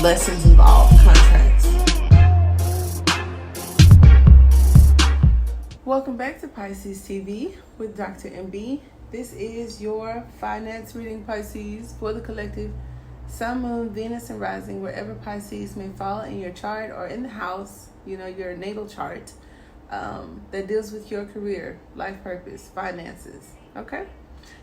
lessons involve contracts. Welcome back to Pisces TV with Dr. MB. This is your finance reading, Pisces, for the collective Sun, Moon, Venus, and Rising, wherever Pisces may fall in your chart or in the house, your natal chart, that deals with your career, life purpose, finances. Okay?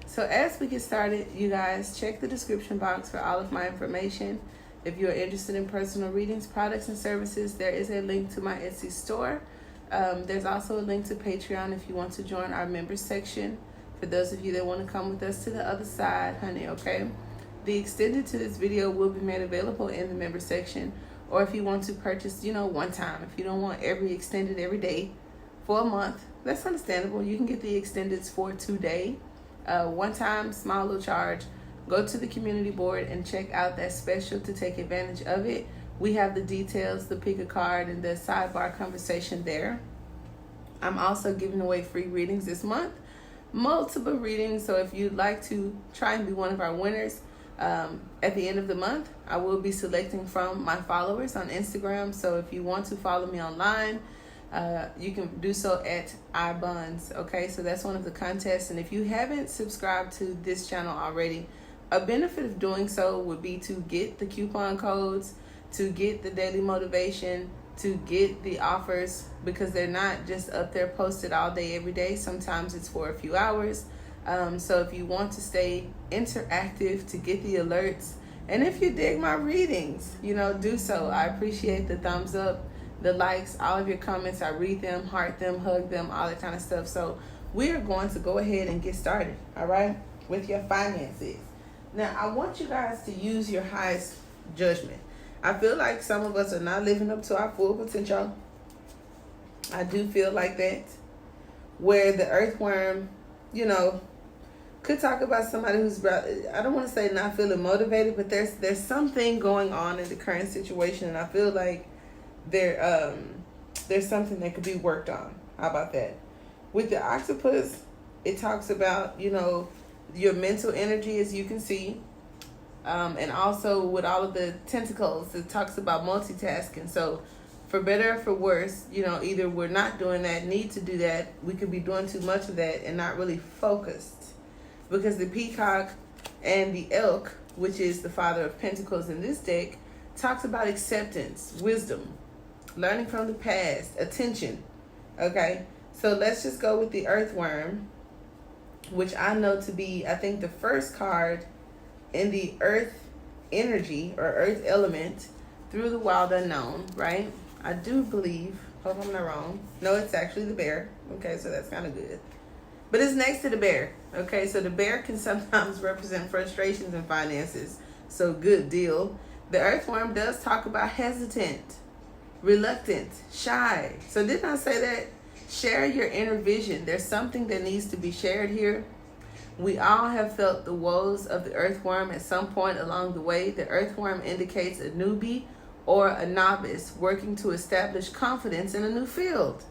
So as we get started, you guys, check the description box for all of my information. If you're interested in personal readings, products, and services, there is a link to my Etsy store. There's also a link to Patreon if you want to join our members section. For those of you that want to come with us to the other side, honey, okay? The extended to this video will be made available in the member section. Or if you want to purchase, one time. If you don't want every extended every day for a month, that's understandable. You can get the extendeds for today. One time, small little charge. Go to the community board and check out that special to take advantage of it. We have the details, the pick a card, and the sidebar conversation there. I'm also giving away free readings this month. Multiple readings. So if you'd like to try and be one of our winners, at the end of the month, I will be selecting from my followers on Instagram. So if you want to follow me online, you can do so at iBuns. Okay, so that's one of the contests. And if you haven't subscribed to this channel already, a benefit of doing so would be to get the coupon codes, to get the daily motivation, to get the offers, because they're not just up there posted all day, every day. Sometimes it's for a few hours. So if you want to stay interactive, to get the alerts, and if you dig my readings, do so. I appreciate the thumbs up, the likes, all of your comments. I read them, heart them, hug them, all that kind of stuff. So we are going to go ahead and get started, all right, with your finances. Now, I want you guys to use your highest judgment. I feel like some of us are not living up to our full potential. I do feel like that. Where the earthworm, could talk about somebody who's, I don't want to say not feeling motivated, but there's something going on in the current situation, and I feel like there's something that could be worked on. How about that? With the octopus, it talks about, your mental energy, as you can see, and also with all of the tentacles, it talks about multitasking. So for better or for worse, either we're not doing that, need to do that, we could be doing too much of that and not really focused. Because the peacock and the elk, which is the father of pentacles in this deck, talks about acceptance, wisdom, learning from the past, attention. Okay, so let's just go with the earthworm, which I know to be, I think, the first card in the earth energy or earth element through the wild unknown, right? I do believe, hope I'm not wrong. No, it's actually the bear. Okay, so that's kind of good. But it's next to the bear. Okay, so the bear can sometimes represent frustrations in finances. So good deal. The earthworm does talk about hesitant, reluctant, shy. So didn't I say that? Share your inner vision. There's something that needs to be shared here. We all have felt the woes of the earthworm at some point along the way. The earthworm indicates a newbie or a novice working to establish confidence in a new field.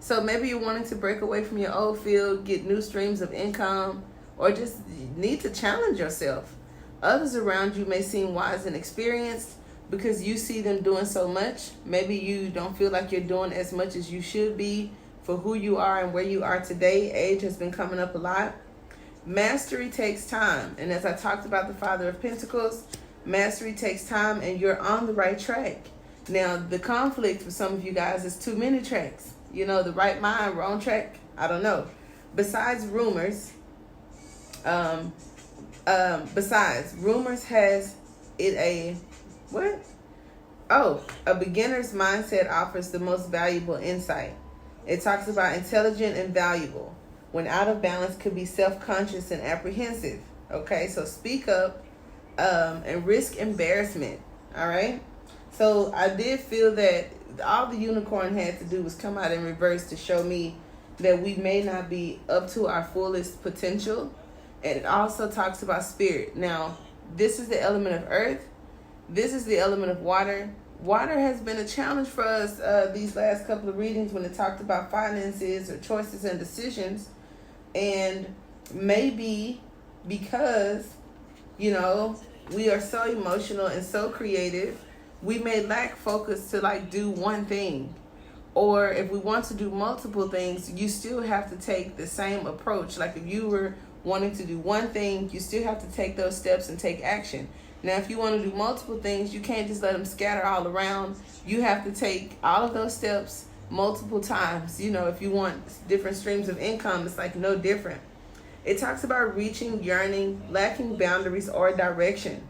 So maybe you're wanting to break away from your old field, get new streams of income, or just need to challenge yourself. Others around you may seem wise and experienced because you see them doing so much. Maybe you don't feel like you're doing as much as you should be for who you are and where you are today. Age has been coming up a lot. Mastery takes time. And as I talked about the Father of Pentacles, mastery takes time, and you're on the right track. Now, the conflict for some of you guys is too many tracks. The right mind, wrong track. I don't know. Besides rumors has it a, what? Oh, a beginner's mindset offers the most valuable insight. It talks about intelligent and valuable. When out of balance, could be self-conscious and apprehensive. Okay, so speak up and risk embarrassment. All right. So I did feel that all the unicorn had to do was come out in reverse to show me that we may not be up to our fullest potential. And it also talks about spirit. Now, this is the element of earth. This is the element of water. Water has been a challenge for us these last couple of readings when it talked about finances or choices and decisions. And maybe because, we are so emotional and so creative, we may lack focus to like do one thing. Or if we want to do multiple things, you still have to take the same approach. Like if you were wanting to do one thing, you still have to take those steps and take action. Now, if you want to do multiple things, you can't just let them scatter all around. You have to take all of those steps multiple times. You know, if you want different streams of income, it's like no different. It talks about reaching, yearning, lacking boundaries or direction.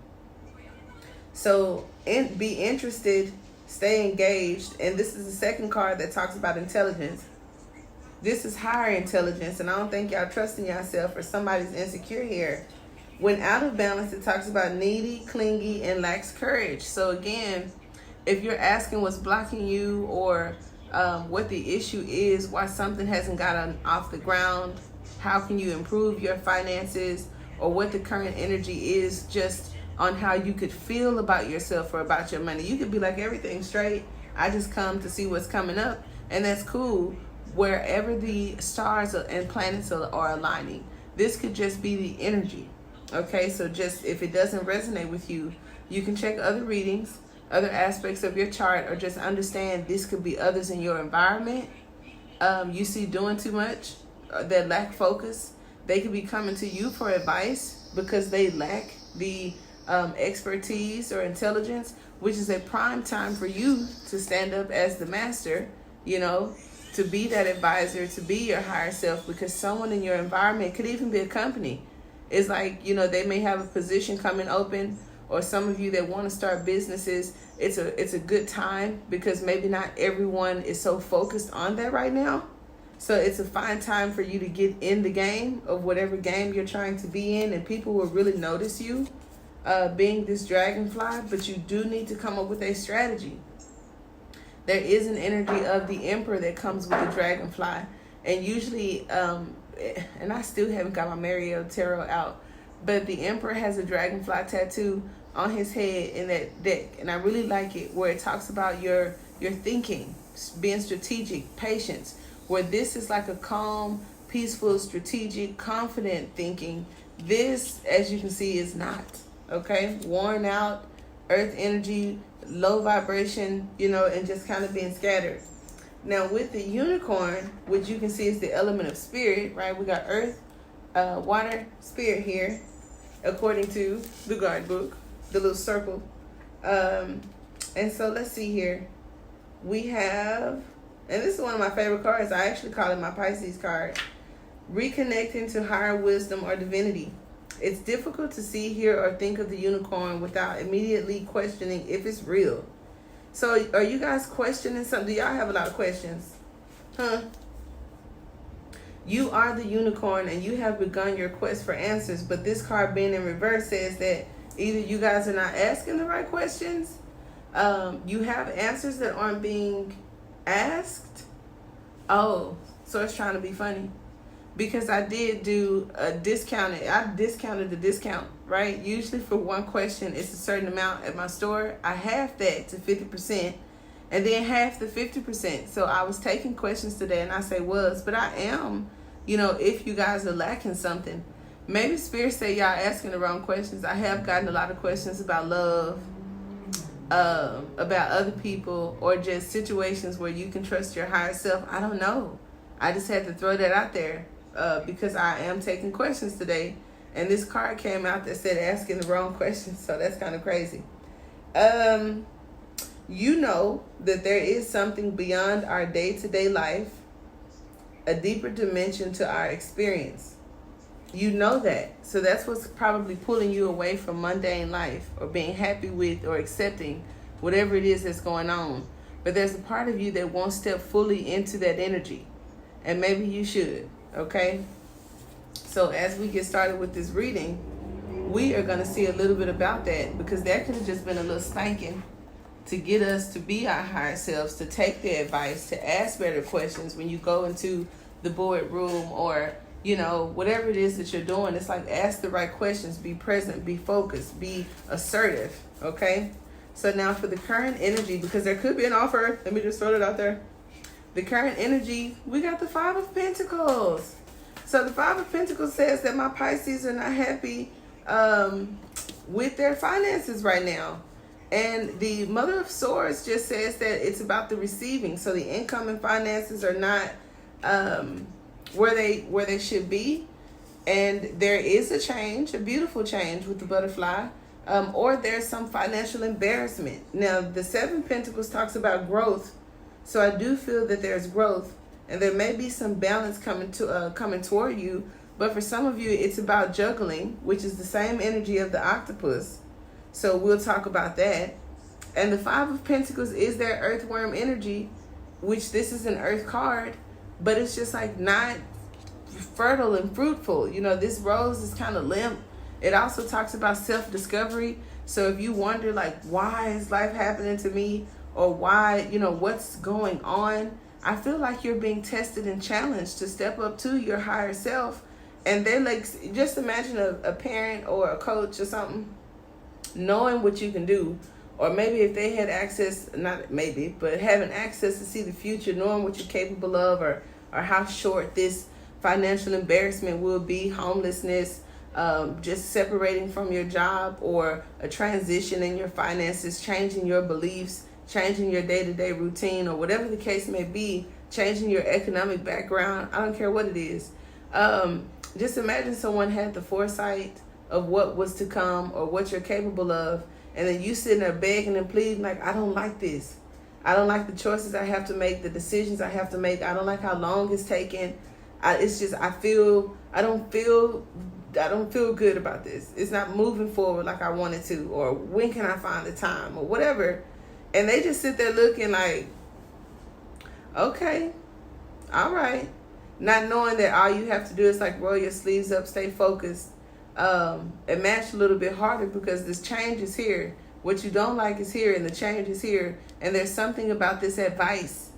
So be interested, stay engaged. And this is the second card that talks about intelligence. This is higher intelligence, and I don't think y'all trusting yourself or somebody's insecure here. When out of balance, it talks about needy, clingy, and lacks courage. So again, if you're asking what's blocking you or what the issue is, why something hasn't gotten off the ground, how can you improve your finances, or what the current energy is just on how you could feel about yourself or about your money. You could be like, everything's straight. I just come to see what's coming up, and that's cool. Wherever the stars and planets are aligning, this could just be the energy. Okay, so just if it doesn't resonate with you, you can check other readings, other aspects of your chart, or just understand this could be others in your environment. You see doing too much, that lack focus. They could be coming to you for advice because they lack the expertise or intelligence, which is a prime time for you to stand up as the master, you know, to be that advisor, to be your higher self, because someone in your environment could even be a company. It's like, you know, they may have a position coming open, or some of you that want to start businesses, it's a good time because maybe not everyone is so focused on that right now. So it's a fine time for you to get in the game of whatever game you're trying to be in, and people will really notice you being this dragonfly, but you do need to come up with a strategy. There is an energy of the emperor that comes with the dragonfly. And usually, and I still haven't got my Mariel Tarot out, but the emperor has a dragonfly tattoo on his head in that deck. And I really like it, where it talks about your thinking, being strategic, patience, where this is like a calm, peaceful, strategic, confident thinking. This, as you can see, is not. Okay? Worn out, earth energy, low vibration, you know, and just kind of being scattered. Now with the unicorn, which you can see is the element of spirit, right? We got earth, water, spirit here, according to the guard book, the little circle. And so let's see here. We have, and this is one of my favorite cards. I actually call it my Pisces card. Reconnecting to higher wisdom or divinity. It's difficult to see, hear, or think of the unicorn without immediately questioning if it's real. So are you guys questioning something? Do y'all have a lot of questions? Huh? You are the unicorn and you have begun your quest for answers, but this card being in reverse says that either you guys are not asking the right questions, you have answers that aren't being asked. Oh, so it's trying to be funny. Because I did do a discounted, I discounted the discount, right? Usually for one question, it's a certain amount at my store. I halved that to 50% and then half the 50%. So I was taking questions today, and I say but I am, you know, if you guys are lacking something. Maybe Spirit say y'all asking the wrong questions. I have gotten a lot of questions about love, about other people, or just situations where you can trust your higher self. I don't know. I just had to throw that out there. Because I am taking questions today, and this card came out that said asking the wrong questions, so that's kind of crazy. You know that there is something beyond our day-to-day life, a deeper dimension to our experience. You know that, so that's what's probably pulling you away from mundane life, or being happy with or accepting whatever it is that's going on. But there's a part of you that won't step fully into that energy, and maybe you should. Okay, so as we get started with this reading, we are going to see a little bit about that, because that could have just been a little spanking to get us to be our higher selves, to take the advice, to ask better questions when you go into the boardroom, or, you know, whatever it is that you're doing. It's like, ask the right questions, be present, be focused, be assertive. Okay, so now for the current energy, because there could be an offer, let me just throw it out there. The current energy, we got the Five of Pentacles. So the Five of Pentacles says that my Pisces are not happy with their finances right now. And the Mother of Swords just says that it's about the receiving. So the income and finances are not where they should be. And there is a change, a beautiful change with the butterfly. Or there's some financial embarrassment. Now, the Seven of Pentacles talks about growth. So I do feel that there's growth. And there may be some balance coming toward you. But for some of you, it's about juggling, which is the same energy of the octopus. So we'll talk about that. And the Five of Pentacles is that earthworm energy, which this is an earth card, but it's just like not fertile and fruitful. You know, this rose is kind of limp. It also talks about self-discovery. So if you wonder, like, why is life happening to me? Or why, you know, what's going on? I feel like you're being tested and challenged to step up to your higher self. And they're like, just imagine a parent or a coach or something knowing what you can do, or maybe if they had access, not maybe, but having access to see the future, knowing what you're capable of, or how short this financial embarrassment will be, homelessness, just separating from your job, or a transition in your finances, changing your beliefs, changing your day-to-day routine, or whatever the case may be, changing your economic background. I don't care what it is. Just imagine someone had the foresight of what was to come or what you're capable of, and then you sitting there begging and pleading like, I don't like this. I don't like the choices I have to make, the decisions I have to make. I don't like how long it's taken. I don't feel good about this. It's not moving forward like I wanted to, or when can I find the time, or whatever. And they just sit there looking like, okay, all right. Not knowing that all you have to do is like roll your sleeves up, stay focused, and match a little bit harder, because this change is here. What you don't like is here, and the change is here. And there's something about this advice,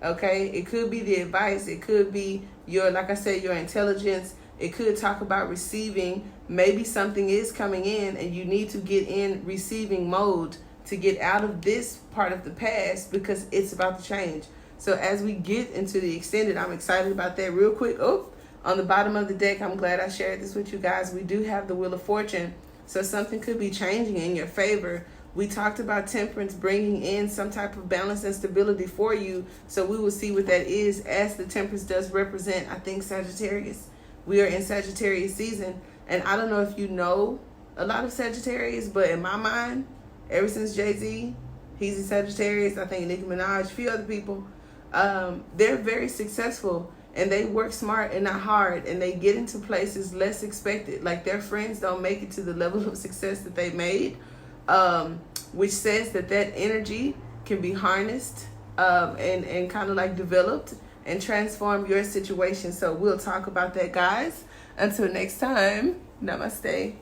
okay? It could be the advice. It could be your, like I said, your intelligence. It could talk about receiving. Maybe something is coming in, and you need to get in receiving mode to get out of this part of the past, because it's about to change. So as we get into the extended, I'm excited about that. Real quick, on the bottom of the deck, I'm glad I shared this with you guys. We do have the Wheel of Fortune. So something could be changing in your favor. We talked about Temperance bringing in some type of balance and stability for you. So we will see what that is, as the Temperance does represent, I think, Sagittarius. We are in Sagittarius season. And I don't know if you know a lot of Sagittarius, but in my mind, ever since Jay-Z, he's a Sagittarius. I think Nicki Minaj, a few other people. They're very successful, and they work smart and not hard, and they get into places less expected. Like, their friends don't make it to the level of success that they made, which says that energy can be harnessed and kind of like developed and transform your situation. So we'll talk about that, guys. Until next time, namaste.